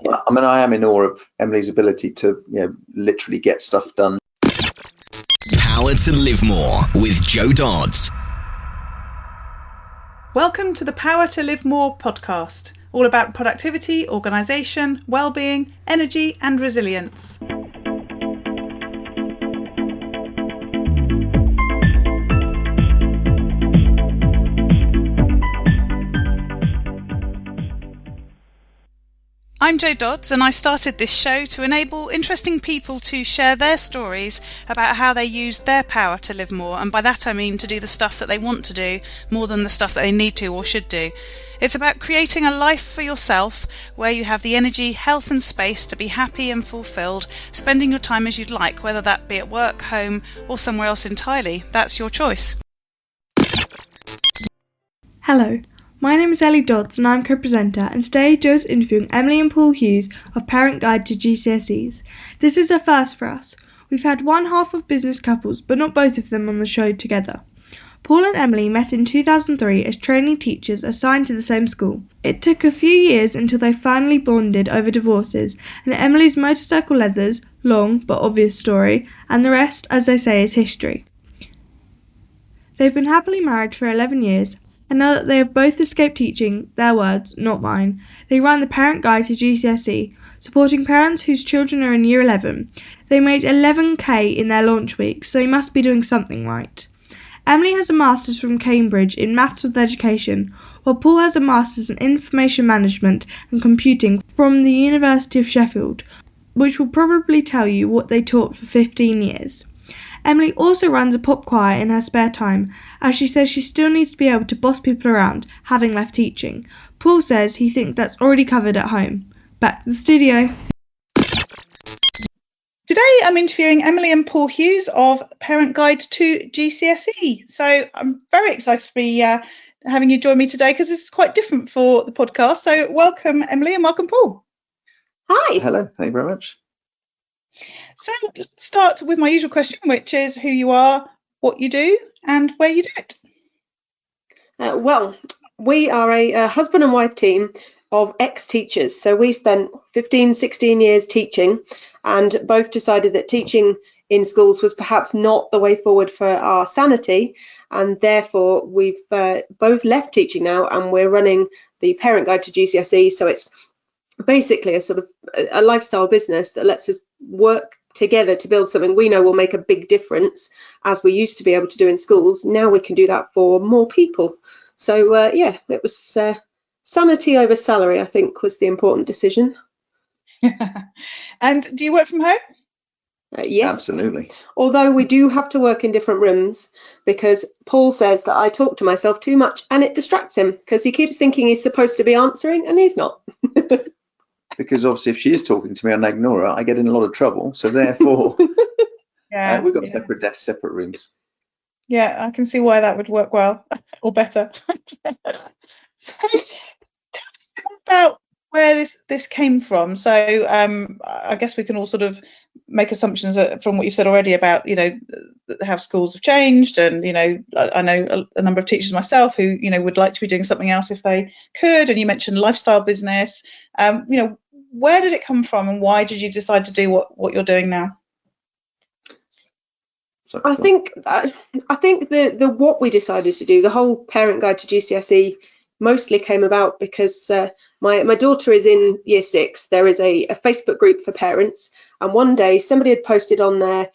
I mean, I am in awe of Emily's ability to, literally get stuff done. Power to Live More with Joe Dodds. Welcome to the Power to Live More podcast, all about productivity, organisation, well-being, energy and resilience. I'm Jo Dodds, and I started this show to enable interesting people to share their stories about how they use their power to live more, and by that I mean to do the stuff that they want to do more than the stuff that they need to or should do. It's about creating a life for yourself where you have the energy, health and space to be happy and fulfilled, spending your time as you'd like, whether that be at work, home or somewhere else entirely. That's your choice. Hello. My name is Ellie Dodds and I'm co-presenter, and today Jo's interviewing Emily and Paul Hughes of Parent Guide to GCSEs. This is a first for us. We've had one half of business couples, but not both of them on the show together. Paul and Emily met in 2003 as trainee teachers assigned to the same school. It took a few years until they finally bonded over divorces, and Emily's motorcycle leathers, long but obvious story, and the rest, as they say, is history. They've been happily married for 11 years, and now that they have both escaped teaching, their words, not mine, they run the Parent Guide to GCSE, supporting parents whose children are in Year 11. They made 11k in their launch week, so they must be doing something right. Emily has a Masters from Cambridge in Maths with Education, while Paul has a Masters in Information Management and Computing from the University of Sheffield, which will probably tell you what they taught for 15 years. Emily also runs a pop choir in her spare time, as she says she still needs to be able to boss people around, having left teaching. Paul says he thinks that's already covered at home. Back to the studio. Today I'm interviewing Emily and Paul Hughes of Parent Guide to GCSE. So I'm very excited to be having you join me today, because this is quite different for the podcast. So welcome Emily and welcome Paul. Hi. Hello, thank you very much. So let's start with my usual question, which is who you are, what you do and where you do it. Well, we are a husband and wife team of ex-teachers. So we spent 15, 16 years teaching, and both decided that teaching in schools was perhaps not the way forward for our sanity. And therefore, we've both left teaching now, and we're running the Parent Guide to GCSE. So it's basically a sort of a lifestyle business that lets us work together to build something we know will make a big difference, as we used to be able to do in schools. Now we can do that for more people. So it was sanity over salary, I think, was the important decision. And do you work from home? Yes, absolutely. Although we do have to work in different rooms, because Paul says that I talk to myself too much and it distracts him, because he keeps thinking he's supposed to be answering and he's not. Because obviously if she is talking to me and I ignore her, I get in a lot of trouble. So therefore, we've got separate desks, separate rooms. Yeah, I can see why that would work well, or better. So tell us about where this came from. So I guess we can all sort of make assumptions from what you've said already about, how schools have changed. And, I know a number of teachers myself who, would like to be doing something else if they could. And you mentioned lifestyle business. Where did it come from, and why did you decide to do what you're doing now? I think the what we decided to do, the whole Parent Guide to GCSE, mostly came about because my daughter is in Year 6. There is a Facebook group for parents, and one day somebody had posted on there,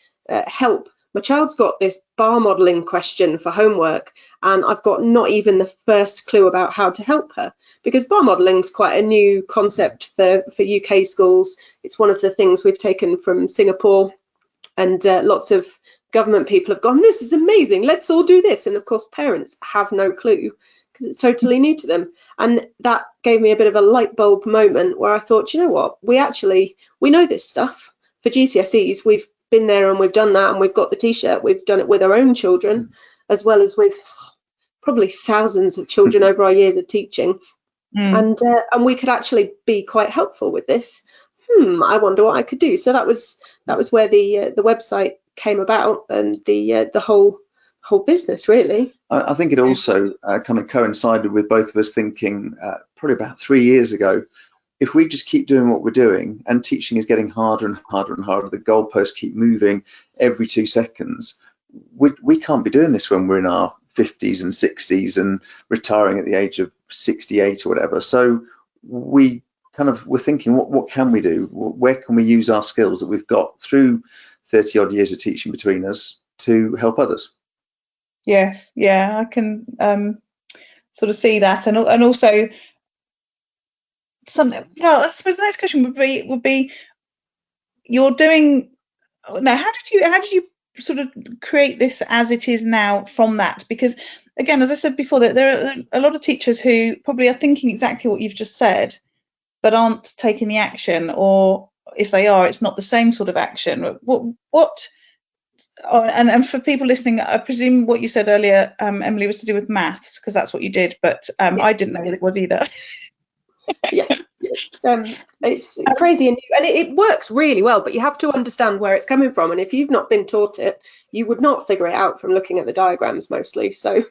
help, my child's got this bar modelling question for homework, and I've got not even the first clue about how to help her, because bar modelling is quite a new concept for UK schools. It's one of the things we've taken from Singapore, and lots of government people have gone, this is amazing, let's all do this. And of course parents have no clue, because it's totally new to them. And that gave me a bit of a light bulb moment where I thought, you know what, we know this stuff for GCSEs. We've been there and we've done that, and we've got the t-shirt. We've done it with our own children, as well as with probably thousands of children over our years of teaching. And we could actually be quite helpful with this. I wonder what I could do. So that was where the website came about, and the whole business, really. I think it also kind of coincided with both of us thinking probably about 3 years ago if we just keep doing what we're doing, and teaching is getting harder and harder and harder, the goalposts keep moving every 2 seconds, we can't be doing this when we're in our 50s and 60s and retiring at the age of 68 or whatever. So we're thinking, what can we do? Where can we use our skills that we've got through 30 odd years of teaching between us to help others? Yes, yeah, I can sort of see that, and also something. Well, I suppose the next question would be you're doing now. How did you sort of create this as it is now from that? Because again, as I said before, there are a lot of teachers who probably are thinking exactly what you've just said, but aren't taking the action, or if they are, it's not the same sort of action. And for people listening, I presume what you said earlier, Emily, was to do with maths, because that's what you did, but Yes. I didn't know what it was either. Yes, it's crazy and new, and it works really well, but you have to understand where it's coming from, and if you've not been taught it, you would not figure it out from looking at the diagrams mostly. So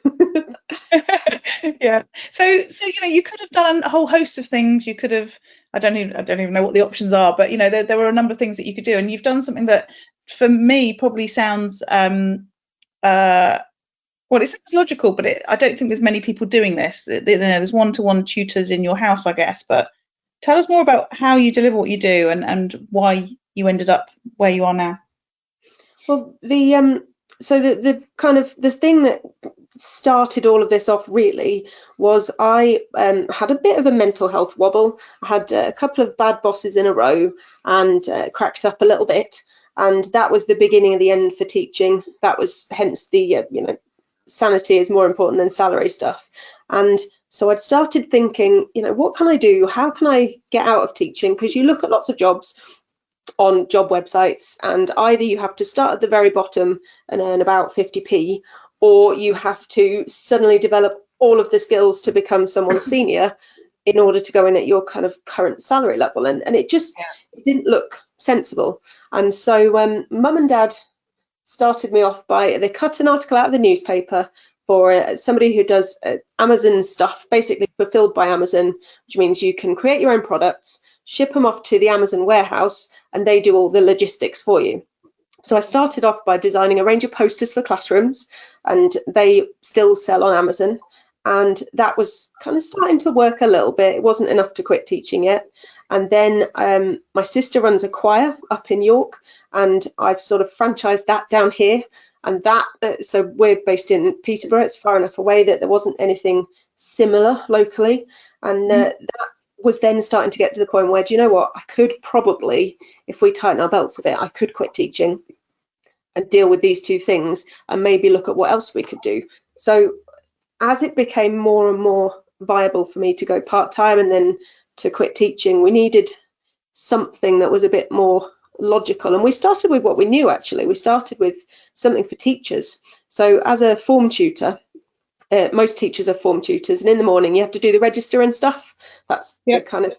Yeah, so you could have done a whole host of things. You could have, I don't even know what the options are, but there were a number of things that you could do, and you've done something that for me probably sounds well, it sounds logical, but I don't think there's many people doing this. There's one-to-one tutors in your house, I guess, but tell us more about how you deliver what you do and why you ended up where you are now. Well, the kind of the thing that started all of this off really was I had a bit of a mental health wobble. I had a couple of bad bosses in a row and cracked up a little bit, and that was the beginning of the end for teaching. That was hence the sanity is more important than salary stuff. And so I'd started thinking, what can I do? How can I get out of teaching? Because you look at lots of jobs on job websites, and either you have to start at the very bottom and earn about 50p, or you have to suddenly develop all of the skills to become someone senior in order to go in at your kind of current salary level. And it just it didn't look sensible. And so mum and dad started me off by, they cut an article out of the newspaper for somebody who does Amazon stuff, basically fulfilled by Amazon, which means you can create your own products, ship them off to the Amazon warehouse, and they do all the logistics for you. So I started off by designing a range of posters for classrooms, and they still sell on Amazon. And that was kind of starting to work a little bit. It wasn't enough to quit teaching yet. And then my sister runs a choir up in York, and I've sort of franchised that down here. And that, so we're based in Peterborough. It's far enough away that there wasn't anything similar locally. And that was then starting to get to the point where, do you know what, I could probably, if we tighten our belts a bit, I could quit teaching and deal with these two things and maybe look at what else we could do. So as it became more and more viable for me to go part-time and then to quit teaching, we needed something that was a bit more logical. And we started with what we knew, actually. We started with something for teachers. So as a form tutor, most teachers are form tutors, and in the morning you have to do the register and stuff. That's the kind of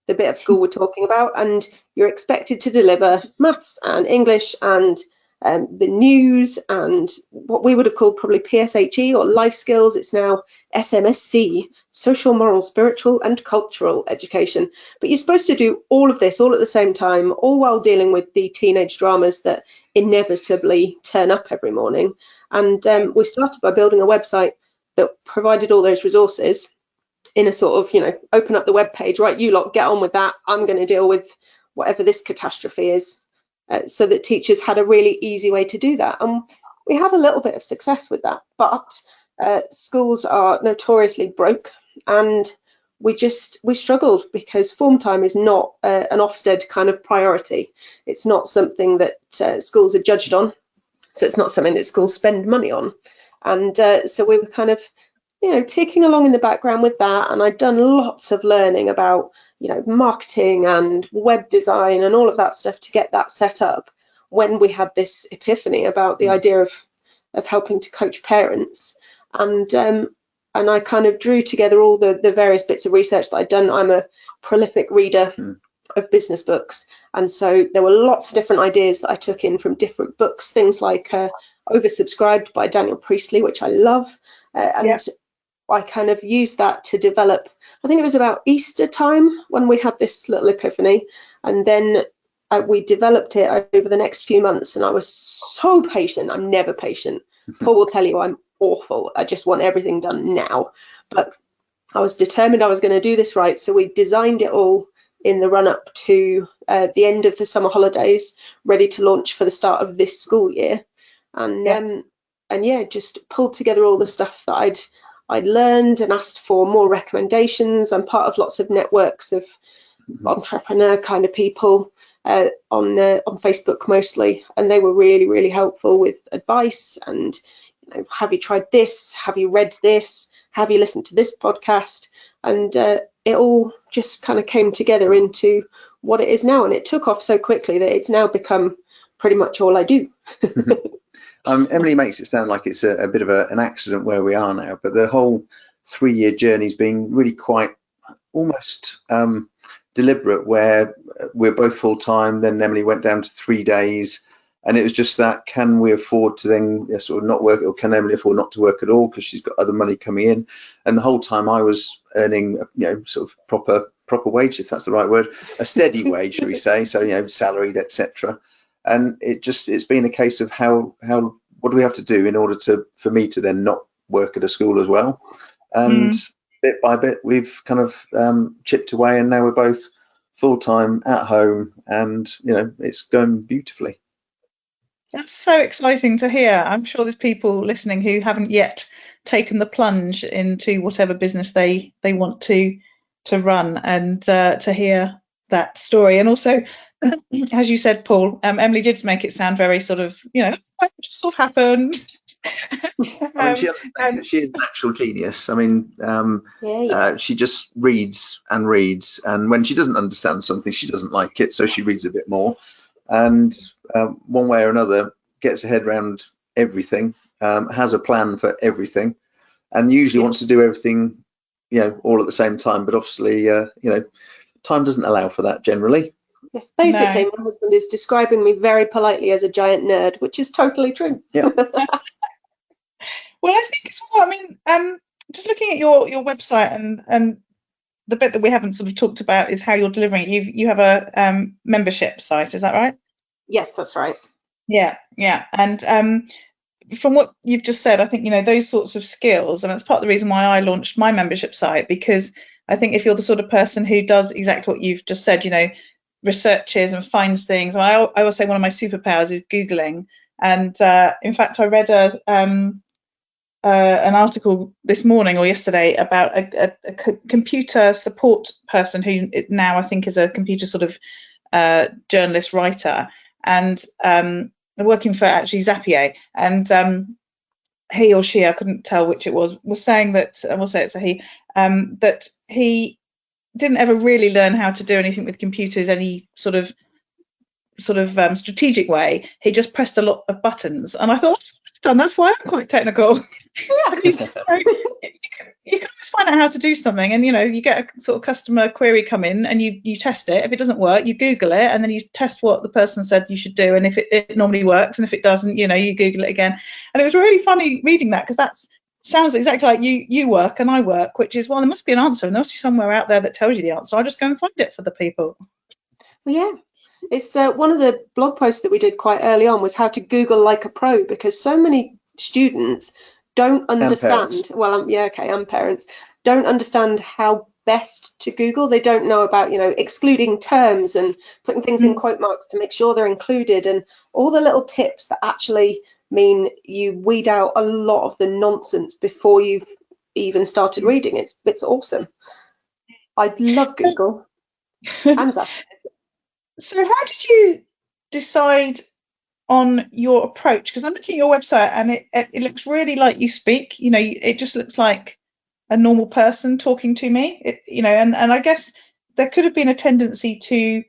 the bit of school we're talking about, and you're expected to deliver maths and English and the news and what we would have called probably PSHE or life skills. It's now SMSC, social, moral, spiritual and cultural education. But you're supposed to do all of this all at the same time, all while dealing with the teenage dramas that inevitably turn up every morning. And we started by building a website that provided all those resources in a sort of, open up the web page, right, you lot get on with that. I'm going to deal with whatever this catastrophe is. So that teachers had a really easy way to do that. And we had a little bit of success with that, but schools are notoriously broke, and we struggled because form time is not an Ofsted kind of priority. It's not something that schools are judged on. So it's not something that schools spend money on. And so we were kind of, ticking along in the background with that. And I'd done lots of learning about, marketing and web design and all of that stuff to get that set up when we had this epiphany about the idea of helping to coach parents. And I kind of drew together all the various bits of research that I'd done. I'm a prolific reader of business books. And so there were lots of different ideas that I took in from different books, things like Oversubscribed by Daniel Priestley, which I love. I kind of used that to develop. I think it was about Easter time when we had this little epiphany, and then we developed it over the next few months. And I was so patient. I'm never patient. Paul will tell you I'm awful. I just want everything done now. But I was determined I was going to do this right. So we designed it all in the run up to the end of the summer holidays, ready to launch for the start of this school year. And just pulled together all the stuff that I'd learned and asked for more recommendations. I'm part of lots of networks of entrepreneur kind of people on Facebook mostly, and they were really, really helpful with advice and, have you tried this? Have you read this? Have you listened to this podcast? And it all just kind of came together into what it is now, and it took off so quickly that it's now become pretty much all I do. Emily makes it sound like it's a bit of an accident where we are now, but the whole 3-year journey's been really quite almost deliberate, where we're both full-time, then Emily went down to 3 days, and it was just that, can we afford to then sort of not work, or can Emily afford not to work at all because she's got other money coming in? And the whole time I was earning, sort of proper wage, if that's the right word, a steady wage, shall we say, so salaried, etc. And it's been a case of how what do we have to do in order for me to then not work at a school as well? And bit by bit we've kind of chipped away, and now we're both full-time at home, and it's going beautifully. That's so exciting to hear. I'm sure there's people listening who haven't yet taken the plunge into whatever business they want to run, and to hear that story. And also, as you said, Paul, Emily did make it sound very sort of, it just sort of happened. She is a natural genius. I mean, she just reads and reads, and when she doesn't understand something, she doesn't like it, so she reads a bit more, and one way or another gets her head around everything, has a plan for everything, and usually wants to do everything, all at the same time. But obviously, time doesn't allow for that generally. Yes, basically, My husband is describing me very politely as a giant nerd, which is totally true. Yeah. Well, I think as well. I mean, just looking at your website, and the bit that we haven't sort of talked about is how you're delivering it. You have a membership site, is that right? Yes, that's right. Yeah. And from what you've just said, I think those sorts of skills, and that's part of the reason why I launched my membership site, because I think if you're the sort of person who does exactly what you've just said, researches and finds things. I always say one of my superpowers is Googling, and in fact I read an article this morning or yesterday about a computer support person who now I think is a computer sort of journalist writer, and working for actually Zapier, and he or she, I couldn't tell which it was saying that, I will say it's a he, that he didn't ever really learn how to do anything with computers any sort of strategic way. He just pressed a lot of buttons, and I thought, that's what I've done, that's why I'm quite technical. You can always find out how to do something, and you get a sort of customer query come in, and you test it. If it doesn't work, you Google it, and then you test what the person said you should do, and if it normally works, and if it doesn't, you Google it again. And it was really funny reading that, because that's sounds exactly like you work and I work, which is, well, there must be an answer, and there must be somewhere out there that tells you the answer. I'll just go and find it for the people. Well, yeah, it's one of the blog posts that we did quite early on was how to Google like a pro, because so many students don't understand. Well, and parents don't understand how best to Google. They don't know about excluding terms and putting things in quote marks to make sure they're included, and all the little tips that actually mean you weed out a lot of the nonsense before you've even started reading. It's awesome. I love Google. Hands up. So how did you decide on your approach? Because I'm looking at your website, and it looks really like you speak. It just looks like a normal person talking to me. And I guess there could have been a tendency to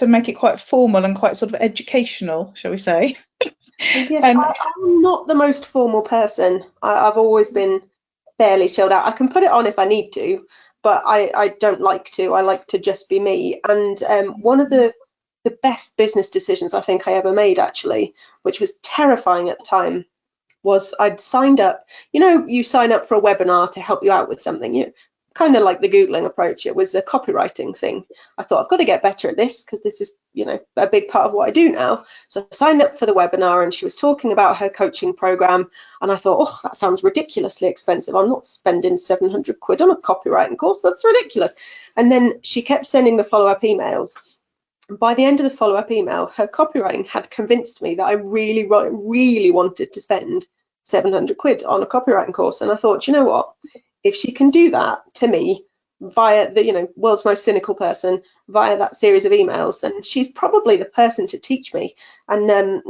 make it quite formal and quite sort of educational, shall we say? Yes, I'm not the most formal person. I've always been fairly chilled out. I can put it on if I need to, but I don't like to. I like to just be me. And one of the best business decisions I think I ever made, actually, which was terrifying at the time, was I'd signed up. You sign up for a webinar to help you out with something, kind of like the Googling approach. It was a copywriting thing. I thought, I've got to get better at this because this is, a big part of what I do now. So I signed up for the webinar, and she was talking about her coaching program. And I thought, oh, that sounds ridiculously expensive. I'm not spending 700 quid on a copywriting course. That's ridiculous. And then she kept sending the follow-up emails. By the end of the follow-up email, her copywriting had convinced me that I really, really wanted to spend 700 quid on a copywriting course. And I thought, you know what? If she can do that to me via the world's most cynical person, via that series of emails, then she's probably the person to teach me. And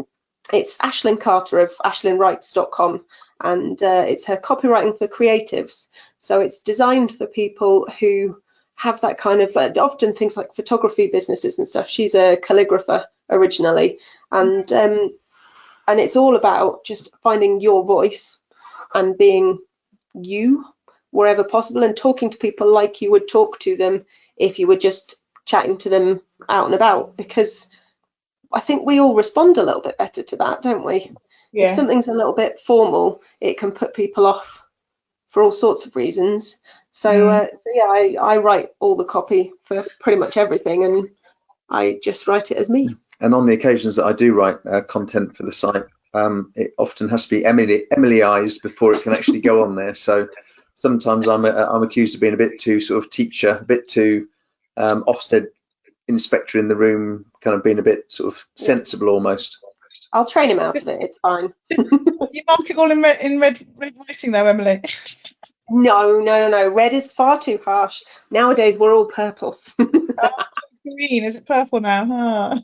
it's Ashlyn Carter of ashlynwrites.com, and it's her copywriting for creatives. So it's designed for people who have that kind of often things like photography businesses and stuff. She's a calligrapher originally, and it's all about just finding your voice and being you wherever possible, and talking to people like you would talk to them if you were just chatting to them out and about, because I think we all respond a little bit better to that, don't we? Yeah. If something's a little bit formal, it can put people off for all sorts of reasons. So yeah, I write all the copy for pretty much everything, and I just write it as me. And on the occasions that I do write content for the site, it often has to be Emilyized before it can actually go on there. So sometimes I'm accused of being a bit too sort of teacher, a bit too Ofsted inspector in the room, kind of being a bit sort of sensible almost. I'll train him out of it. It's fine. You mark it all in red writing though, Emily. No. Red is far too harsh. Nowadays we're all purple. Green, is it purple now?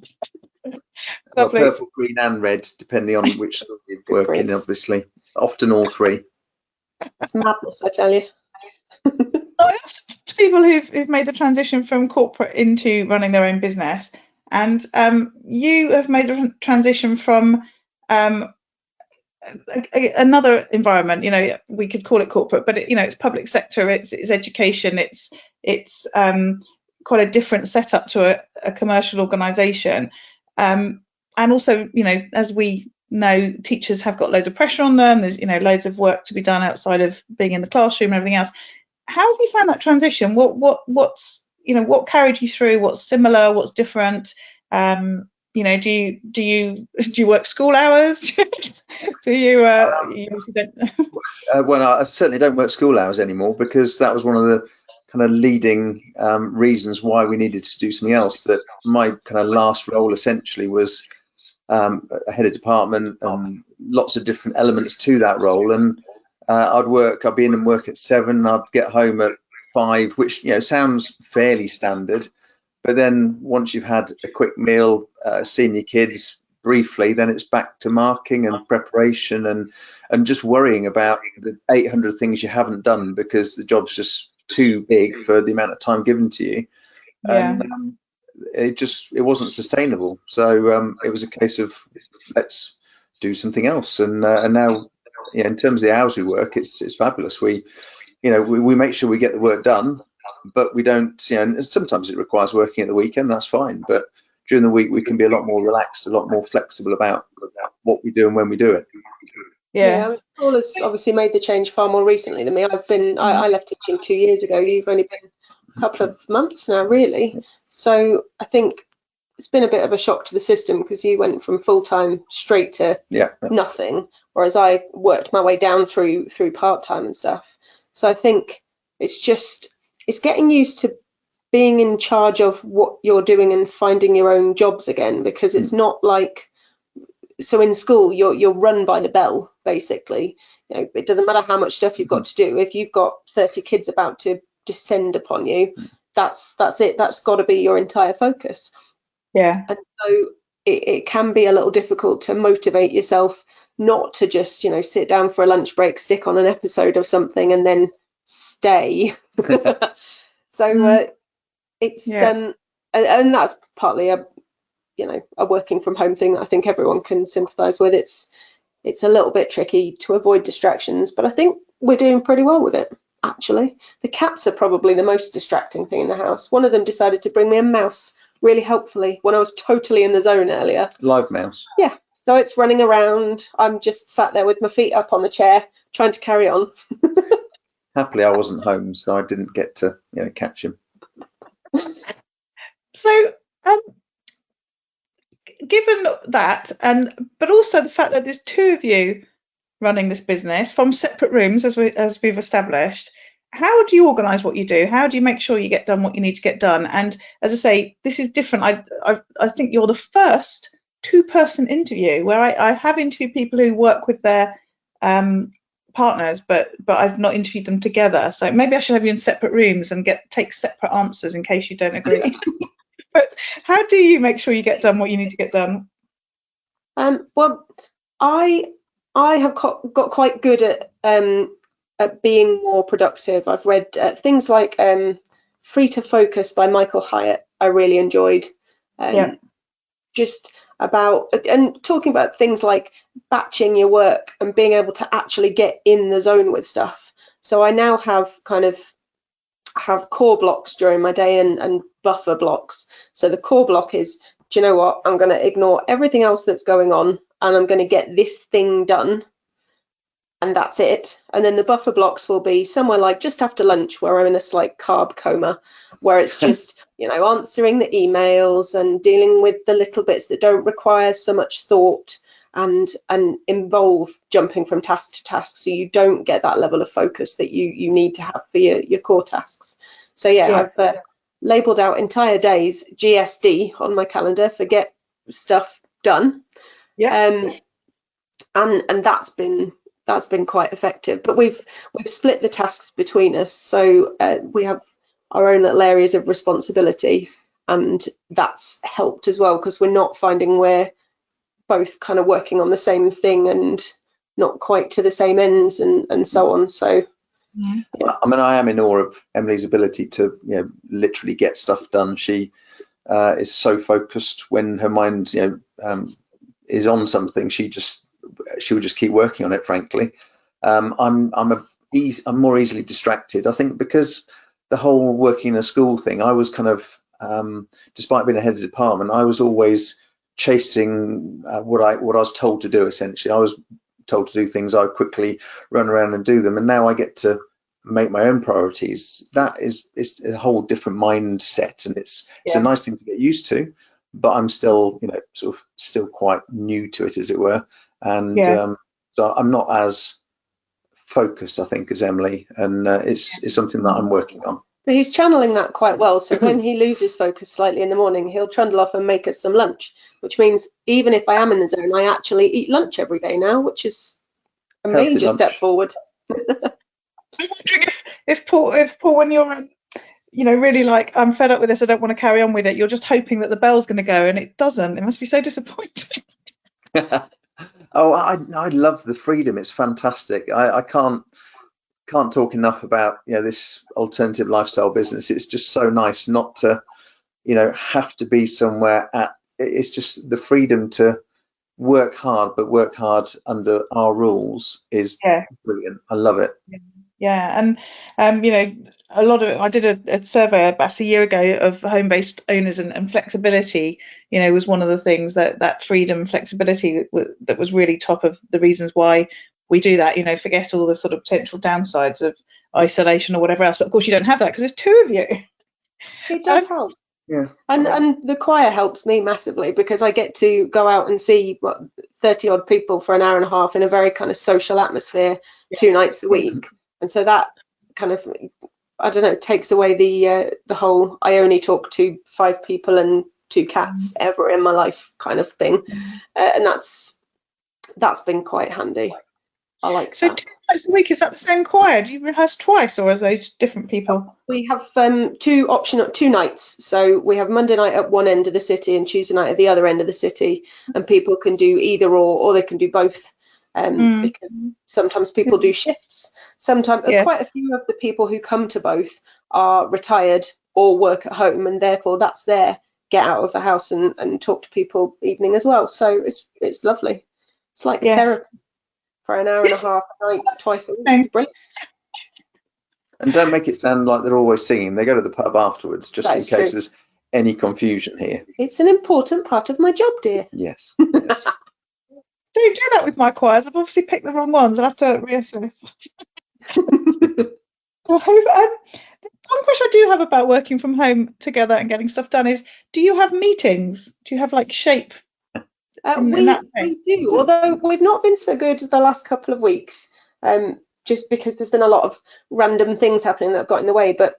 Well, purple, green and red, depending on which sort you work in, obviously. Often all three. It's madness, I tell you. I often talk to people who've made the transition from corporate into running their own business, and you have made the transition from another environment. We could call it corporate, but it's public sector, it's education, it's quite a different setup to a commercial organisation, and also as we know, teachers have got loads of pressure on them. There's loads of work to be done outside of being in the classroom and everything else. How have you found that transition? What's carried you through? What's similar? What's different? Do you work school hours? Do you don't? Well, I certainly don't work school hours anymore, because that was one of the kind of leading reasons why we needed to do something else. That my kind of last role essentially was a head of department, and lots of different elements to that role. And I'd be in and work at 7, I'd get home at 5, which sounds fairly standard. But then once you've had a quick meal, seen your kids briefly, then it's back to marking and preparation and just worrying about the 800 things you haven't done because the job's just too big for the amount of time given to you. Yeah. And it wasn't sustainable. So it was a case of let's do something else. And now, in terms of the hours we work, it's fabulous. We make sure we get the work done, but we don't. And sometimes it requires working at the weekend. That's fine. But during the week, we can be a lot more relaxed, a lot more flexible about what we do and when we do it. Yeah. Paul has obviously made the change far more recently than me. I left teaching 2 years ago. You've only been a couple of months now, really. So I think it's been a bit of a shock to the system, because you went from full-time straight to nothing, whereas I worked my way down through part-time and stuff. So I think it's getting used to being in charge of what you're doing and finding your own jobs again, because it's not like, so in school you're run by the bell, basically. It doesn't matter how much stuff you've got to do. If you've got 30 kids about to descend upon you, that's it. That's got to be your entire focus. Yeah. And so it can be a little difficult to motivate yourself not to just sit down for a lunch break, stick on an episode of something, and then stay. So it's and that's partly a working from home thing that I think everyone can sympathise with. It's a little bit tricky to avoid distractions, but I think we're doing pretty well with it, actually. The cats are probably the most distracting thing in the house. One of them decided to bring me a mouse really helpfully when I was totally in the zone earlier. Live mouse. Yeah, So it's running around. I'm just sat there with my feet up on the chair, trying to carry on. Happily, I wasn't home, so I didn't get to catch him. So, given that, but also the fact that there's two of you running this business from separate rooms, as we've established, how do you organise what you do? How do you make sure you get done what you need to get done? And as I say, this is different. I think you're the first two-person interview where I have interviewed people who work with their partners, but I've not interviewed them together. So maybe I should have you in separate rooms and take separate answers in case you don't agree. But how do you make sure you get done what you need to get done? Well, I have got quite good at being more productive. I've read things like Free to Focus by Michael Hyatt. I really enjoyed. Just about and talking about things like batching your work and being able to actually get in the zone with stuff. So I now have core blocks during my day and buffer blocks. So the core block is, do you know what, I'm going to ignore everything else that's going on and I'm going to get this thing done, and that's it. And then the buffer blocks will be somewhere like just after lunch, where I'm in a slight carb coma, where it's just answering the emails and dealing with the little bits that don't require so much thought and involve jumping from task to task, so you don't get that level of focus that you need to have for your core tasks. So I've labelled out entire days GSD on my calendar for get stuff done. And that's been quite effective. But we've split the tasks between us, so we have our own little areas of responsibility, and that's helped as well, because we're not finding we're both kind of working on the same thing and not quite to the same ends and so on. So I mean, I am in awe of Emily's ability to literally get stuff done. She is so focused when her mind is on something. She will just keep working on it, frankly. I'm more easily distracted, I think, because the whole working in a school thing, I was kind of despite being a head of department, I was always chasing what I was told to do. Essentially, I was told to do things, I would quickly run around and do them, and now I get to make my own priorities. That is a whole different mindset, and it's a nice thing to get used to, but I'm still sort of still quite new to it, as it were, and so I'm not as focused, I think, as Emily, and it's something that I'm working on. But he's channeling that quite well. So when he loses focus slightly in the morning, he'll trundle off and make us some lunch, which means even if I am in the zone, I actually eat lunch every day now, which is a major step forward. I'm wondering if Paul, when you're really like, I'm fed up with this, I don't want to carry on with it, you're just hoping that the bell's going to go and it doesn't. It must be so disappointing. Oh, I love the freedom. It's fantastic. I can't talk enough about this alternative lifestyle business. It's just so nice not to have to be somewhere it's just the freedom to work hard, but work hard under our rules is brilliant. I love it. And a lot of I did a survey about a year ago of home-based owners, and flexibility was one of the things that freedom, flexibility that was really top of the reasons why we do that. Forget all the sort of potential downsides of isolation or whatever else, but of course you don't have that because there's two of you. It does help. And the choir helps me massively, because I get to go out and see 30 odd people for an hour and a half in a very kind of social atmosphere 2 nights a week, and so that kind of, I don't know, takes away the whole I only talk to 5 people and 2 cats ever in my life kind of thing, and that's been quite handy. I like so that. 2 nights a week, is that the same choir? Do you rehearse twice, or are those different people? We have 2 nights. So we have Monday night at one end of the city and Tuesday night at the other end of the city, and people can do either or they can do both, because sometimes people do shifts. Sometimes quite a few of the people who come to both are retired or work at home, and therefore that's their get out of the house and talk to people evening as well. So it's lovely. It's like therapy for an hour and a half a night, twice a week. It's brilliant. And don't make it sound like they're always singing. They go to the pub afterwards, just in case there's any confusion here. It's an important part of my job, dear. Yes. Don't do that with my choirs. I've obviously picked the wrong ones. I'll have to reassess. One question I do have about working from home together and getting stuff done is, do you have meetings? Do you have like shape in that way? We do, although we've not been so good the last couple of weeks, just because there's been a lot of random things happening that have got in the way. But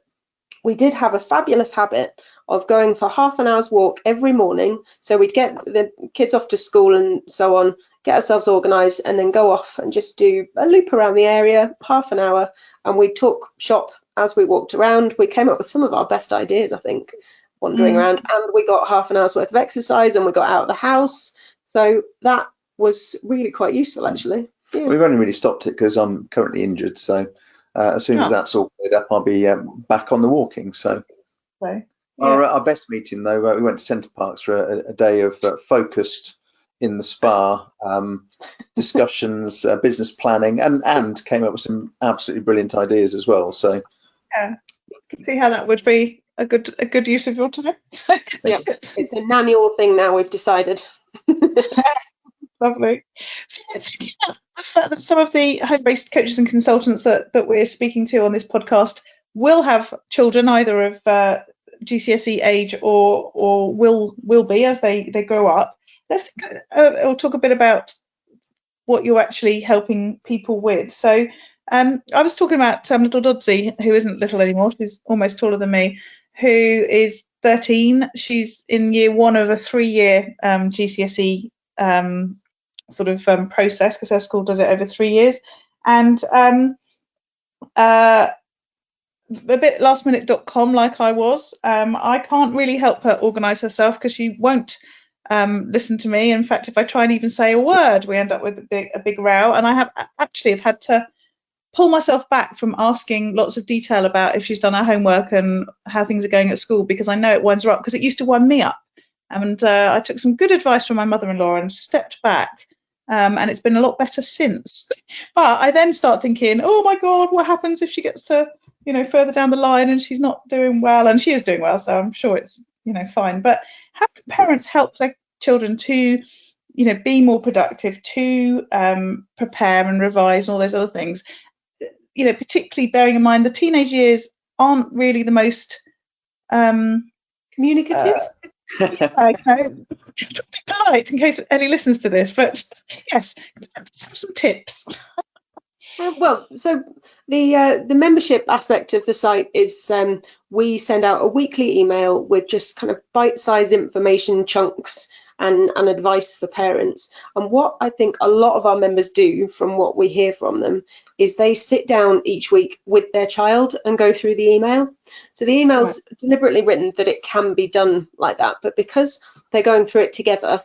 we did have a fabulous habit of going for half an hour's walk every morning. So we'd get the kids off to school and so on, get ourselves organised, and then go off and just do a loop around the area, half an hour, and we'd talk shop as we walked around. We came up with some of our best ideas, I think, wandering around, and we got half an hour's worth of exercise, and we got out of the house. So that was really quite useful, actually. Yeah. We've only really stopped it because I'm currently injured. So as soon as that's all cleared up, I'll be back on the walking. So our best meeting, though, we went to Centre Parks for a day of focused in the spa discussions, business planning, and came up with some absolutely brilliant ideas as well. So yeah, you can see how that would be a good use of your time. Yeah, it's an annual thing now, we've decided. Lovely. So thinking about the fact that some of the home-based coaches and consultants that we're speaking to on this podcast will have children either of GCSE age or will be as they grow up. Let's we'll talk a bit about what you're actually helping people with. So I was talking about little Doddsy, who isn't little anymore. She's almost taller than me, who is 13. She's in year 1 of a 3-year GCSE process, because her school does it over 3 years. And a bit lastminute.com like I was. I can't really help her organise herself because she won't listen to me. In fact, if I try and even say a word, we end up with a big row. And I have had to pull myself back from asking lots of detail about if she's done her homework and how things are going at school, because I know it winds her up, because it used to wind me up. And I took some good advice from my mother-in-law and stepped back. And it's been a lot better since. But I then start thinking, oh my God, what happens if she gets to, further down the line and she's not doing well? And she is doing well, so I'm sure it's, fine. But how can parents help their children to, be more productive, to prepare and revise and all those other things? Particularly bearing in mind the teenage years aren't really the most communicative. Okay. Be polite in case Ellie listens to this, but yes, let's have some tips. Well, so the membership aspect of the site is we send out a weekly email with just kind of bite-sized information chunks and advice for parents. And what I think a lot of our members do, from what we hear from them, is they sit down each week with their child and go through the email. So the email's deliberately written that it can be done like that, but because they're going through it together,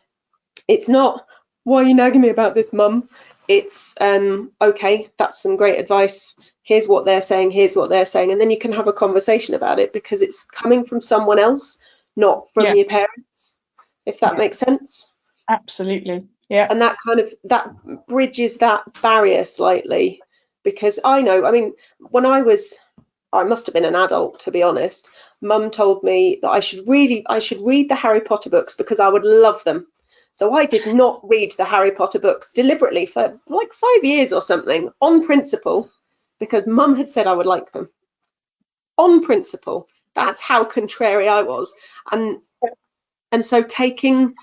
it's not, why are you nagging me about this, mum? It's okay, that's some great advice, here's what they're saying, and then you can have a conversation about it because it's coming from someone else, not from your parents, if that makes sense. Absolutely. Yeah. And that bridges that barrier slightly, because I mean, when I must have been an adult, to be honest, mum told me that I should read the Harry Potter books because I would love them. So I did not read the Harry Potter books deliberately for like 5 years or something, on principle, because mum had said I would like them. On principle. That's how contrary I was. And so taking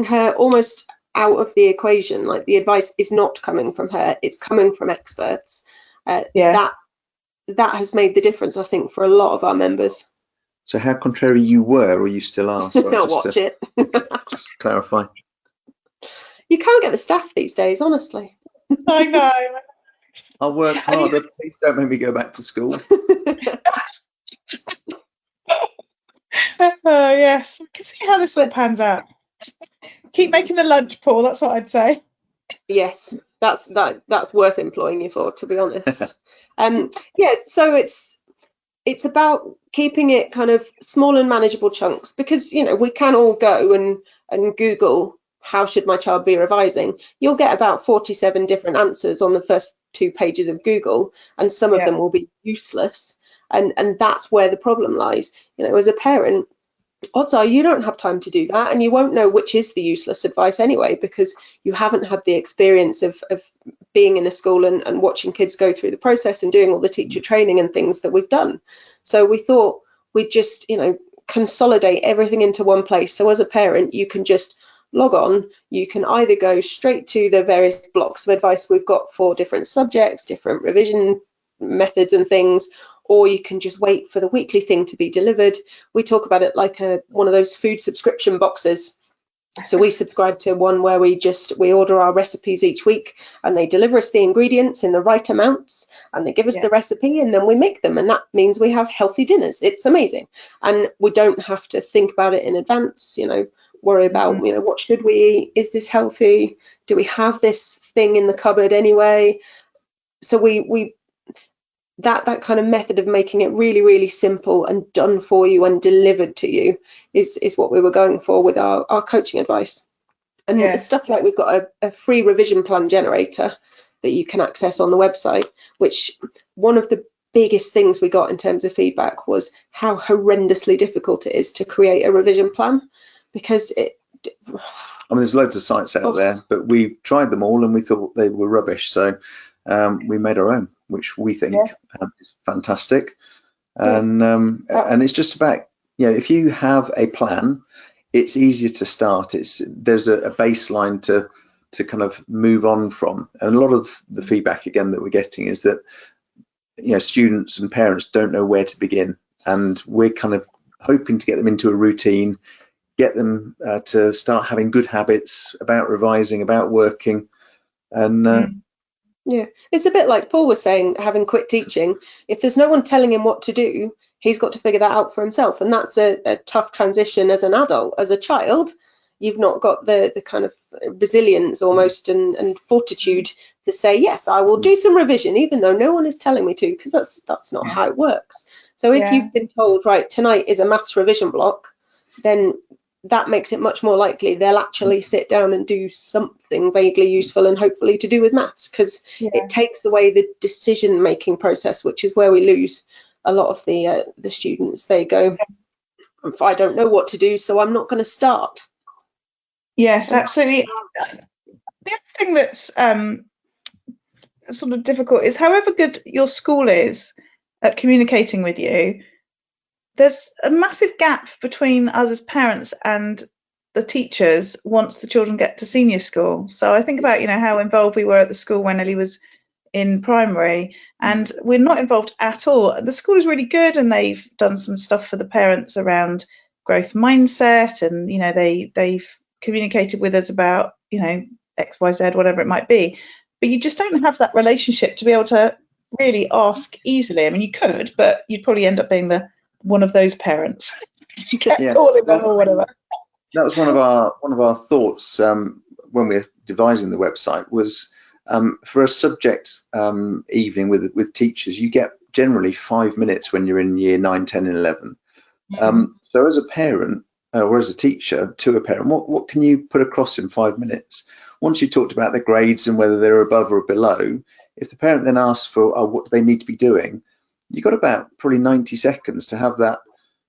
her almost out of the equation, like the advice is not coming from her, it's coming from experts. That has made the difference, I think, for a lot of our members. So how contrary you were, or you still are? No, watch it. Just to clarify. You can't get the staff these days, honestly. I know. I'll work harder. Please don't make me go back to school. Yes, I can see how this all pans out. Keep making the lunch, Paul. That's what I'd say. Yes, that's worth employing you for, to be honest. So it's about keeping it kind of small and manageable chunks, because we can all go and Google how should my child be revising. You'll get about 47 different answers on the first 2 pages of Google, and some of them will be useless. And that's where the problem lies. As a parent, odds are you don't have time to do that, and you won't know which is the useless advice anyway, because you haven't had the experience of being in a school and watching kids go through the process and doing all the teacher training and things that we've done. So we thought we'd just, consolidate everything into one place. So as a parent, you can just log on. You can either go straight to the various blocks of advice we've got for different subjects, different revision methods and things, or you can just wait for the weekly thing to be delivered. We talk about it like one of those food subscription boxes. So we subscribe to one where we order our recipes each week, and they deliver us the ingredients in the right amounts, and they give us the recipe, and then we make them, and that means we have healthy dinners. It's amazing, and we don't have to think about it in advance, worry about what should we eat, is this healthy, do we have this thing in the cupboard anyway. So we that kind of method of making it really, really simple and done for you and delivered to you is what we were going for with our coaching advice. And stuff like, we've got a free revision plan generator that you can access on the website, which one of the biggest things we got in terms of feedback was how horrendously difficult it is to create a revision plan, because there's loads of sites out there, but we tried them all and we thought they were rubbish. So we made our own, which we think is fantastic. And it's just about, if you have a plan, it's easier to start. There's a baseline to kind of move on from. And a lot of the feedback, again, that we're getting is that, students and parents don't know where to begin. And we're kind of hoping to get them into a routine, get them to start having good habits about revising, about working. And yeah, it's a bit like Paul was saying, having quit teaching. If there's no one telling him what to do, he's got to figure that out for himself. And that's a tough transition as an adult. As a child, you've not got the kind of resilience almost and fortitude to say, yes, I will do some revision, even though no one is telling me to, because that's not how it works. So if you've been told, right, tonight is a maths revision block, then that makes it much more likely they'll actually sit down and do something vaguely useful and hopefully to do with maths, because it takes away the decision-making process, which is where we lose a lot of the students. They go, I don't know what to do, so I'm not going to start. Yes, absolutely. The other thing that's sort of difficult is, however good your school is at communicating with you, there's a massive gap between us as parents and the teachers once the children get to senior school. So I think about, how involved we were at the school when Ellie was in primary, and we're not involved at all. The school is really good, and they've done some stuff for the parents around growth mindset, and, they've communicated with us about, X, Y, Z, whatever it might be. But you just don't have that relationship to be able to really ask easily. I mean, you could, but you'd probably end up being one of those parents. You kept calling them or whatever. That was one of our thoughts when we were devising the website, was for a subject evening with teachers, you get generally 5 minutes when you're in year 9, 10 and 11. So as a parent or as a teacher to a parent, what can you put across in 5 minutes? Once you talked about the grades and whether they're above or below, if the parent then asks for what they need to be doing, you've got about probably 90 seconds to have that,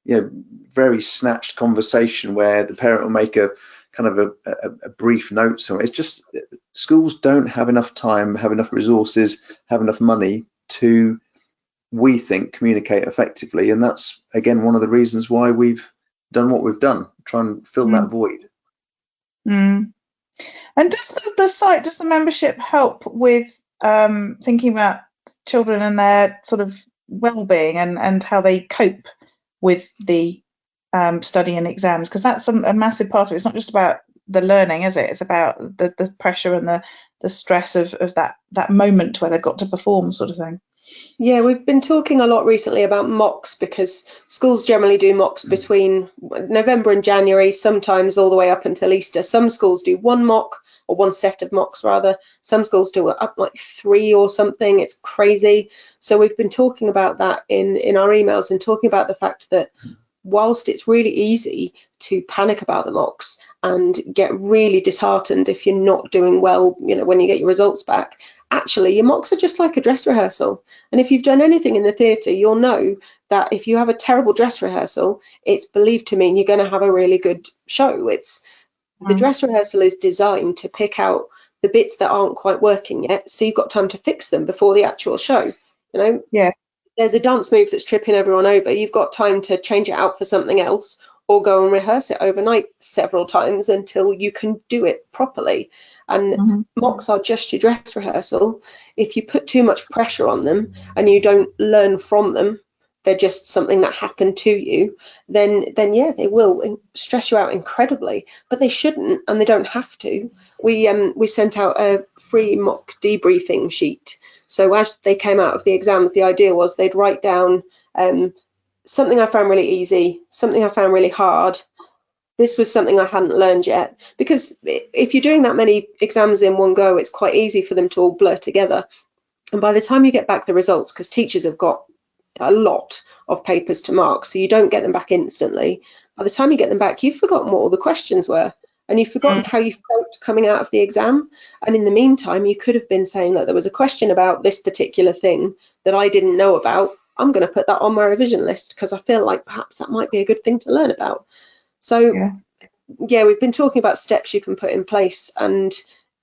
very snatched conversation where the parent will make a kind of a brief note. So it's just, schools don't have enough time, have enough resources, have enough money to, we think, communicate effectively. And that's, again, one of the reasons why we've done what we've done, try and fill that void. And does the membership help with thinking about children and their sort of well-being and how they cope with the study and exams? Because that's a massive part of it. It's not just about the learning, is it? It's about the pressure and the stress of that moment where they've got to perform, sort of thing. Yeah, we've been talking a lot recently about mocks, because schools generally do mocks between November and January, sometimes all the way up until Easter. Some schools do one mock, or one set of mocks rather. Some schools do it up like 3 or something. It's crazy. So we've been talking about that in our emails, and talking about the fact that whilst it's really easy to panic about the mocks and get really disheartened if you're not doing well, when you get your results back, actually your mocks are just like a dress rehearsal. And if you've done anything in the theatre, you'll know that if you have a terrible dress rehearsal, it's believed to mean you're going to have a really good show. The dress rehearsal is designed to pick out the bits that aren't quite working yet, so you've got time to fix them before the actual show. You know, Yeah. there's a dance move that's tripping everyone over. You've got time to change it out for something else, or go and rehearse it overnight several times until you can do it properly. And mocks are just your dress rehearsal. If you put too much pressure on them and you don't learn from them, they're just something that happened to you, then yeah, they will stress you out incredibly, but they shouldn't, and they don't have to. We sent out a free mock debriefing sheet. So as they came out of the exams, the idea was they'd write down something I found really easy, something I found really hard. This was something I hadn't learned yet, because if you're doing that many exams in one go, it's quite easy for them to all blur together. And by the time you get back the results, because teachers have got a lot of papers to mark, so you don't get them back instantly. By the time you get them back, you've forgotten what all the questions were, and you've forgotten how you felt coming out of the exam. And in the meantime, you could have been saying that there was a question about this particular thing that I didn't know about. I'm going to put that on my revision list because I feel like perhaps that might be a good thing to learn about. So yeah, we've been talking about steps you can put in place and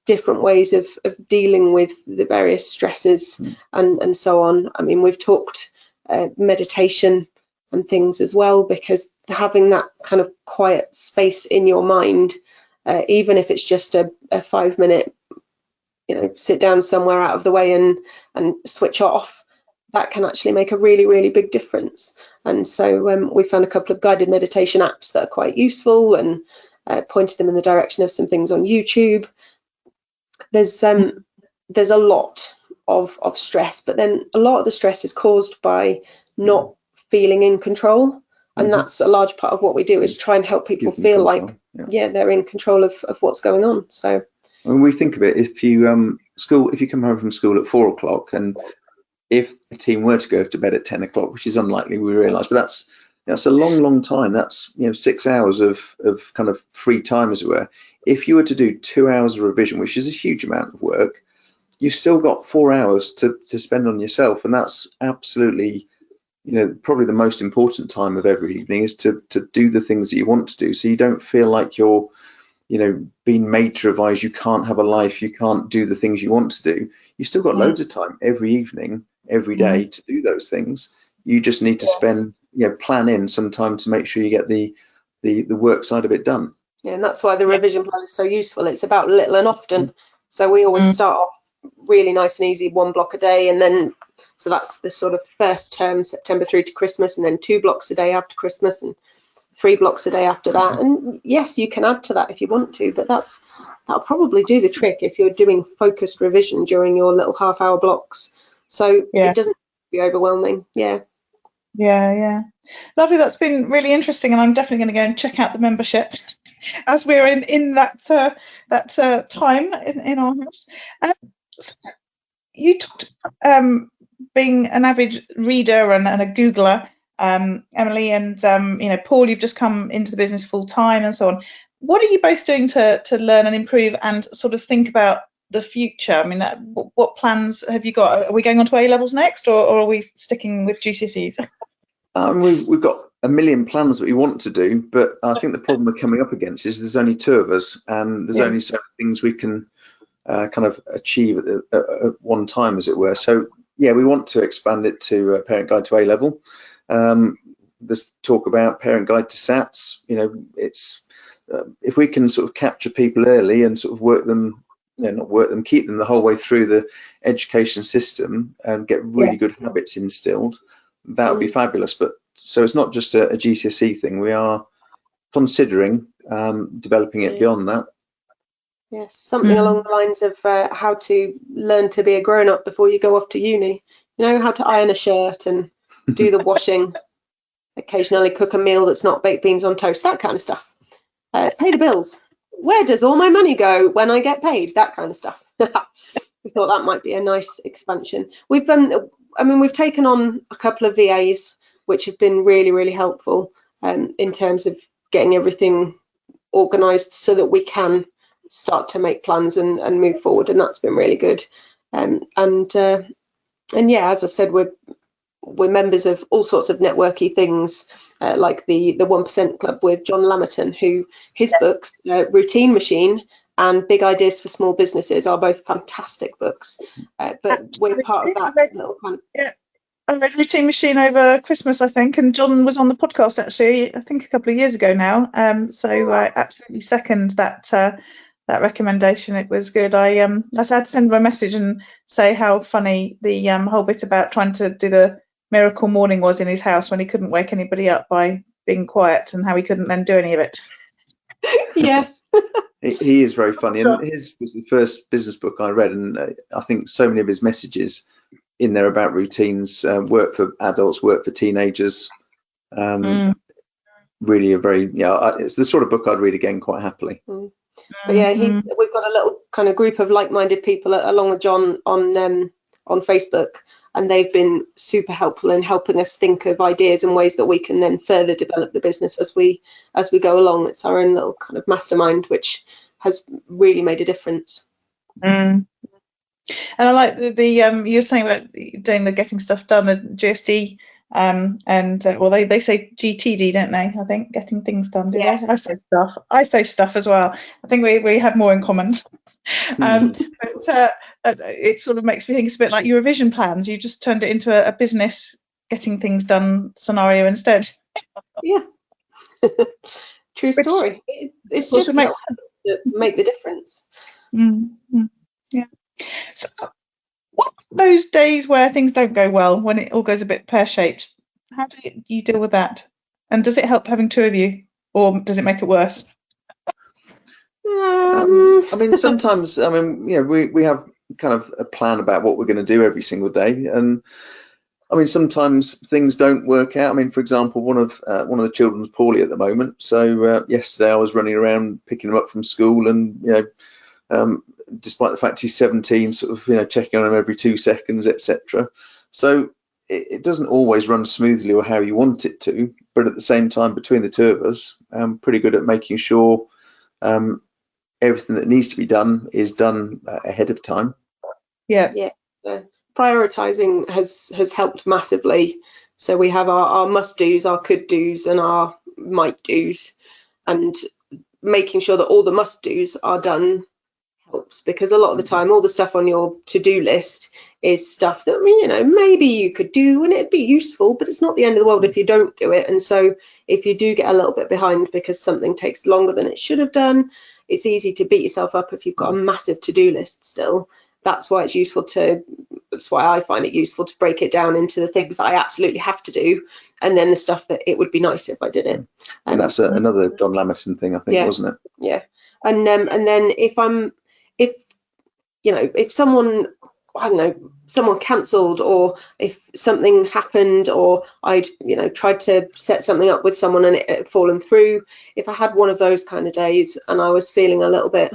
different ways of dealing with the various stresses and so on. I mean, we've talked meditation and things as well, because having that kind of quiet space in your mind, even if it's just a 5-minute, sit down somewhere out of the way and switch off, that can actually make a really, really big difference. And so we found a couple of guided meditation apps that are quite useful, and pointed them in the direction of some things on YouTube. There's a lot of stress, but then a lot of the stress is caused by not feeling in control, and that's a large part of what we do, is try and help people feel like they're in control of what's going on. So when we think of it, if you come home from school at 4 o'clock, and if a team were to go to bed at 10 o'clock, which is unlikely, we realise, but that's a long time. That's 6 hours of kind of free time, as it were. If you were to do 2 hours of revision, which is a huge amount of work, you've still got 4 hours to spend on yourself, and that's absolutely, probably the most important time of every evening, is to do the things that you want to do, so you don't feel like you're being made to revise. You can't have a life, you can't do the things you want to do. You still got loads of time every evening, every day to do those things. You just need to spend, plan in some time to make sure you get the work side of it done. Yeah, and that's why the revision plan is so useful. It's about little and often. So we always start off really nice and easy, 1 block a day, and then so that's the sort of first term, September through to Christmas, and then 2 blocks a day after Christmas, and 3 blocks a day after that. And yes, you can add to that if you want to, but that'll probably do the trick if you're doing focused revision during your little half-hour blocks. So it doesn't be overwhelming. Yeah. Lovely. That's been really interesting, and I'm definitely going to go and check out the membership as we're in that time in our house. So you talked about being an avid reader and a Googler, Emily, and Paul, you've just come into the business full time and so on. What are you both doing to learn and improve and sort of think about the future? I mean, what plans have you got? Are we going on to A levels next, or are we sticking with GCSEs? We've got a million plans that we want to do, but I think the problem we're coming up against is there's only 2 of us, and there's only so many things we can kind of achieve at one time, as it were. So yeah, we want to expand it to Parent Guide to A level. There's talk about Parent Guide to SATs. It's if we can sort of capture people early and sort of work them, keep them the whole way through the education system and get really good habits instilled, that would be fabulous. But so it's not just a GCSE thing. We are considering developing it beyond that. Yes, something along the lines of how to learn to be a grown-up before you go off to uni. How to iron a shirt and do the washing, occasionally cook a meal that's not baked beans on toast, that kind of stuff. Pay the bills. Where does all my money go when I get paid? That kind of stuff. We thought that might be a nice expansion. We've taken on a couple of VAs, which have been really, really helpful in terms of getting everything organised so that we can start to make plans and move forward, and that's been really good. And yeah, as I said, we're members of all sorts of networky things, like the 1% Club with John Lamerton, who his books, Routine Machine and Big Ideas for Small Businesses, are both fantastic books. But we're part of that little kind of... Yeah, I read Routine Machine over Christmas, I think, and John was on the podcast actually, I think a couple of years ago now. So I absolutely second that recommendation. It was good. I had to send him a message and say how funny the whole bit about trying to do the miracle morning was in his house when he couldn't wake anybody up by being quiet, and how he couldn't then do any of it. Yeah. He is very funny, and his was the first business book I read, and I think so many of his messages in there about routines, work for adults, work for teenagers, really a very, it's the sort of book I'd read again quite happily. But yeah, we've got a little kind of group of like-minded people along with John on Facebook, and they've been super helpful in helping us think of ideas and ways that we can then further develop the business as we go along. It's our own little kind of mastermind, which has really made a difference. And I like the you were saying about doing the getting stuff done, the GSD, well, they say GTD, don't they? I think getting things done. Do Yes. they? I say stuff as well. I think we have more in common. But it sort of makes me think it's a bit like your revision plans. You just turned it into a business getting things done scenario instead. Yeah. True story. It's just to make the difference. Yeah. So what those days where things don't go well, when it all goes a bit pear-shaped, how do you deal with that? And does it help having two of you, or does it make it worse? I mean, sometimes, we have kind of a plan about what we're going to do every single day, and I mean, sometimes things don't work out. I mean, for example, one of the children's poorly at the moment, so yesterday I was running around picking him up from school, and despite the fact he's 17, sort of checking on him every 2 seconds, etc. So it doesn't always run smoothly or how you want it to, but at the same time, between the two of us, I'm pretty good at making sure everything that needs to be done is done ahead of time. Yeah. Prioritising has helped massively. So we have our must-dos, our could-dos, and our might-dos, and making sure that all the must-dos are done helps, because a lot of the time all the stuff on your to-do list is stuff that maybe you could do and it'd be useful, but it's not the end of the world if you don't do it. And so if you do get a little bit behind because something takes longer than it should have done, it's easy to beat yourself up if you've got a massive to-do list still. That's why I find it useful to break it down into the things that I absolutely have to do, and then the stuff that it would be nice if I did it. And that's another John Lamerson thing, I think, wasn't it? Yeah. And then if someone, I don't know, someone cancelled, or if something happened, or I'd tried to set something up with someone and it had fallen through, if I had one of those kind of days and I was feeling a little bit,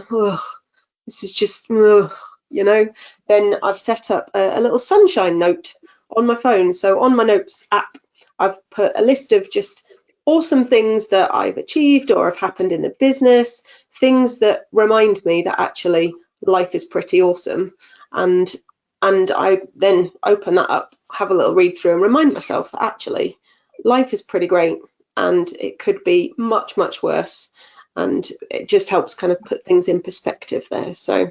this is just, then I've set up a little sunshine note on my phone. So on my notes app, I've put a list of just awesome things that I've achieved or have happened in the business, things that remind me that actually life is pretty awesome. And I then open that up, have a little read through and remind myself that actually life is pretty great and it could be much, much worse. And it just helps kind of put things in perspective there. So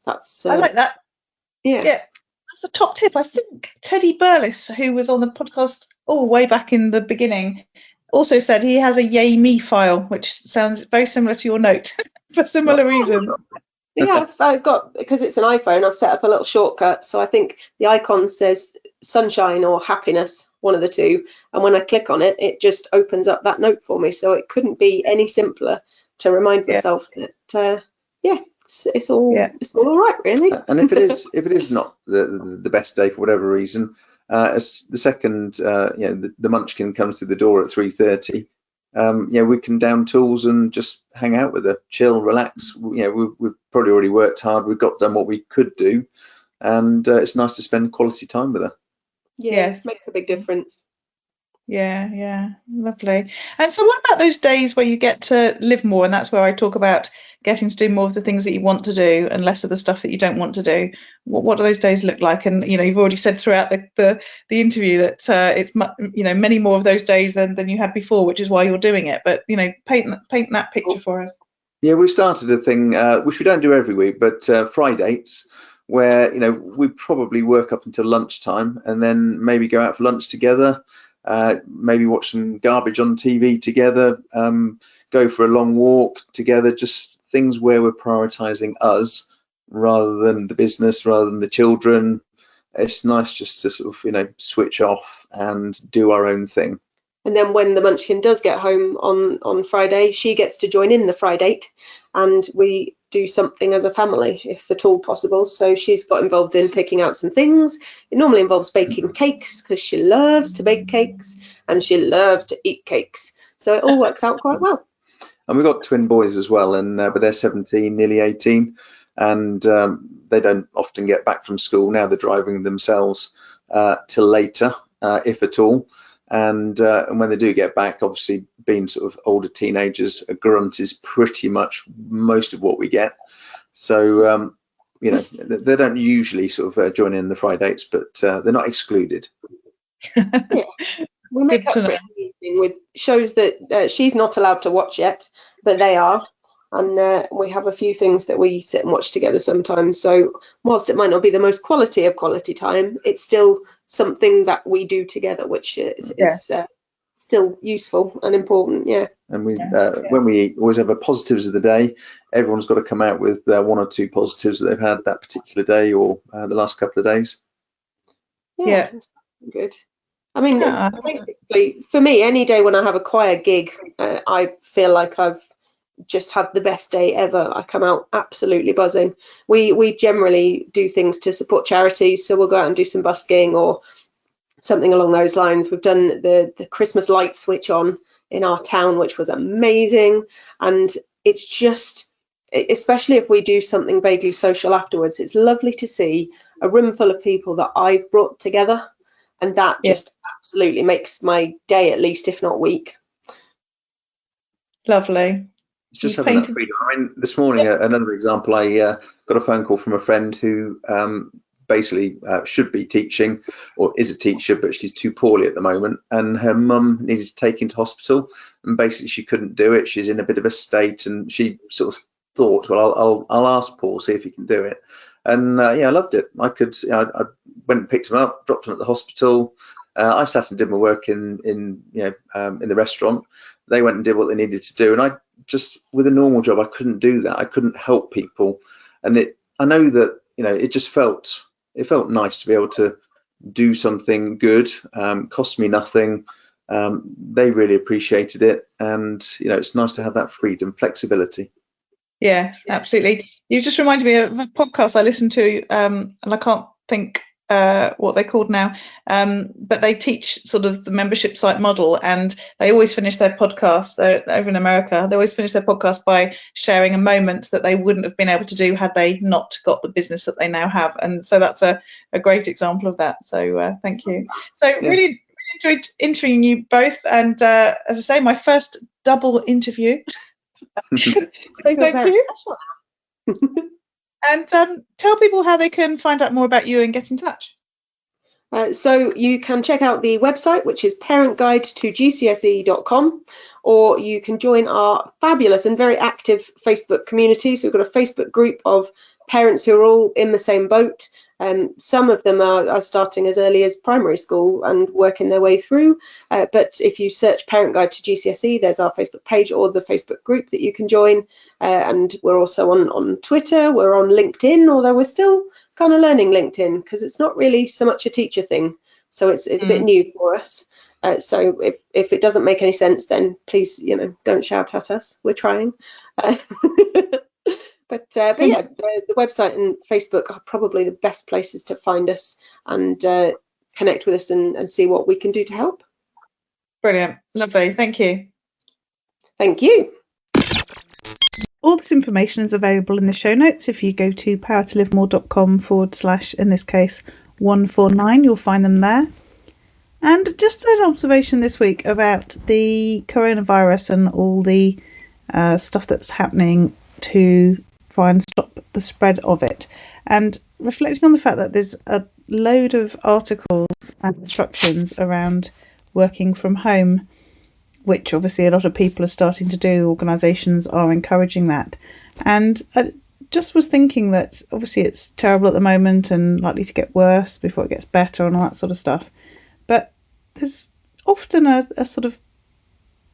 that's... I like that. Yeah. That's a top tip. I think Teddy Burles, who was on the podcast way back in the beginning, also said he has a Yay Me file, which sounds very similar to your note for similar reason. Yeah, I've got, because it's an iPhone, I've set up a little shortcut. So I think the icon says sunshine or happiness, one of the two. And when I click on it, it just opens up that note for me. So it couldn't be any simpler to remind myself that, it's all right, really. And if it is not the best day for whatever reason, as the second the munchkin comes through the door at 3:30, we can down tools and just hang out with her, chill, relax. We've probably already worked hard, we've got done what we could do, and it's nice to spend quality time with her. Yes, makes a big difference. Yeah, lovely. And so what about those days where you get to live more? And that's where I talk about getting to do more of the things that you want to do and less of the stuff that you don't want to do. What do those days look like? And you've already said throughout the interview that it's many more of those days than you had before, which is why you're doing it. But paint that picture for us. Yeah, we've started a thing which we don't do every week, but Fri-dates, where we probably work up until lunchtime and then maybe go out for lunch together. Maybe watch some garbage on TV together, go for a long walk together, just things where we're prioritising us rather than the business, rather than the children. It's nice just to sort of, switch off and do our own thing. And then when the Munchkin does get home on Friday, she gets to join in the Fri-date, and we do something as a family, if at all possible. So she's got involved in picking out some things. It normally involves baking cakes, because she loves to bake cakes and she loves to eat cakes. So it all works out quite well. And we've got twin boys as well, and but they're 17, nearly 18, and they don't often get back from school. Now they're driving themselves till later, if at all. And when they do get back, obviously being sort of older teenagers, a grunt is pretty much most of what we get. So, they don't usually sort of join in the Fri-dates, but they're not excluded. Yeah. We make up for it with shows that she's not allowed to watch yet, but they are. And we have a few things that we sit and watch together sometimes. So whilst it might not be the most quality of quality time, it's still something that we do together, which is still useful and important. Yeah. And when we eat, always have a positives of the day. Everyone's got to come out with one or two positives that they've had that particular day or the last couple of days. Yeah. Good. I mean, basically, for me, any day when I have a choir gig, I feel like I've just had the best day ever. I come out absolutely buzzing. We generally do things to support charities, so we'll go out and do some busking or something along those lines. We've done the Christmas light switch on in our town, which was amazing. And it's just, especially if we do something vaguely social afterwards, it's lovely to see a room full of people that I've brought together, and that just absolutely makes my day, at least, if not week. Lovely. It's just having that freedom. I mean, this morning, another example, I got a phone call from a friend who basically should be teaching or is a teacher, but she's too poorly at the moment. And her mum needed to take into hospital, and basically she couldn't do it. She's in a bit of a state, and she sort of thought, well, I'll ask Paul, see if he can do it. And I loved it. I went and picked him up, dropped him at the hospital. I sat and did my work in the restaurant. They went and did what they needed to do, and I just, with a normal job, I couldn't do that. I couldn't help people, and I know that it just felt nice to be able to do something good. Cost me nothing. They really appreciated it, and it's nice to have that freedom, flexibility. Yeah, absolutely. You just reminded me of a podcast I listened to, and I can't think what they're called now, but they teach sort of the membership site model, and they always finish their podcast, they're over in America, they always finish their podcast by sharing a moment that they wouldn't have been able to do had they not got the business that they now have. And so that's a great example of that. So thank you. So really enjoyed interviewing you both, and as I say, my first double interview. So thank you. And tell people how they can find out more about you and get in touch. So you can check out the website, which is parentguide2gcse.com, or you can join our fabulous and very active Facebook community. So we've got a Facebook group of parents who are all in the same boat. Some of them are starting as early as primary school and working their way through. But if you search Parent Guide to GCSE, there's our Facebook page or the Facebook group that you can join. And we're also on Twitter, we're on LinkedIn, although we're still kind of learning LinkedIn because it's not really so much a teacher thing. So it's a bit new for us. So if it doesn't make any sense, then please, don't shout at us. We're trying. But yeah, the website and Facebook are probably the best places to find us and connect with us and see what we can do to help. Brilliant. Lovely. Thank you. Thank you. All this information is available in the show notes. If you go to powertolivemore.com / in this case 149, you'll find them there. And just an observation this week about the coronavirus and all the stuff that's happening to try and stop the spread of it. And reflecting on the fact that there's a load of articles and instructions around working from home, which obviously a lot of people are starting to do. Organisations are encouraging that. And I just was thinking that obviously it's terrible at the moment and likely to get worse before it gets better and all that sort of stuff. But there's often a sort of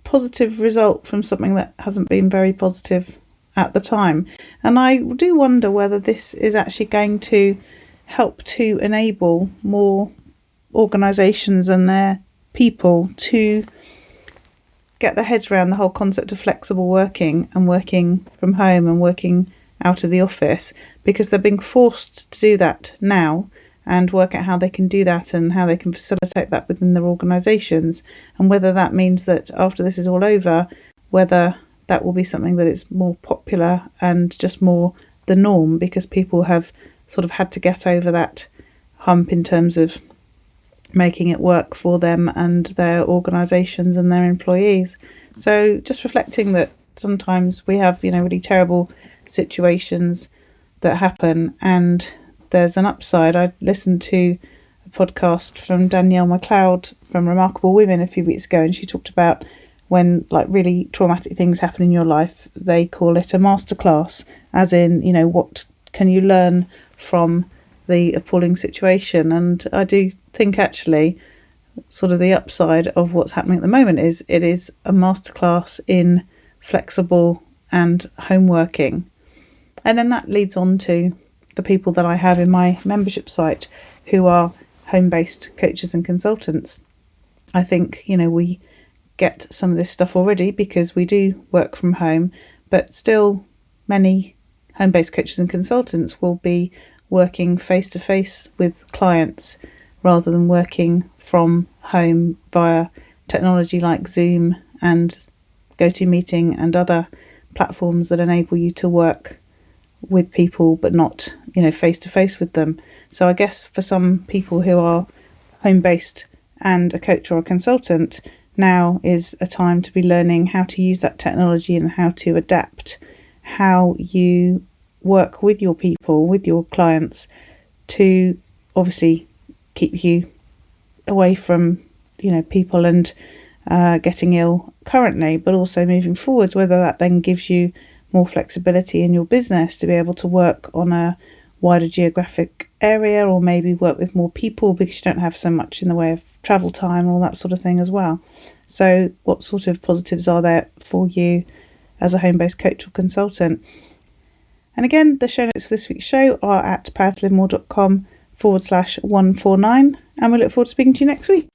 positive result from something that hasn't been very positive at the time. And I do wonder whether this is actually going to help to enable more organisations and their people to get their heads around the whole concept of flexible working and working from home and working out of the office, because they're being forced to do that now and work out how they can do that and how they can facilitate that within their organisations, and whether that means that after this is all over, whether that will be something that is more popular and just more the norm, because people have sort of had to get over that hump in terms of making it work for them and their organisations and their employees. So just reflecting that sometimes we have, really terrible situations that happen, and there's an upside. I listened to a podcast from Danielle McLeod from Remarkable Women a few weeks ago, and she talked about when really traumatic things happen in your life, they call it a masterclass, as in, what can you learn from the appalling situation? And I do think actually sort of the upside of what's happening at the moment is it is a masterclass in flexible and home working. And then that leads on to the people that I have in my membership site who are home-based coaches and consultants. I think, we get some of this stuff already because we do work from home, but still many home-based coaches and consultants will be working face-to-face with clients rather than working from home via technology like Zoom and GoToMeeting and other platforms that enable you to work with people but not face to face with them. So I guess for some people who are home based and a coach or a consultant, now is a time to be learning how to use that technology and how to adapt how you work with your people, with your clients, to obviously keep you away from people and getting ill currently, but also moving forwards, whether that then gives you more flexibility in your business to be able to work on a wider geographic area, or maybe work with more people because you don't have so much in the way of travel time, all that sort of thing as well. So what sort of positives are there for you as a home-based coach or consultant? And again, the show notes for this week's show are at powertolivemore.com/149, and we look forward to speaking to you next week.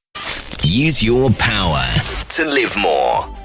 Use your power to live more.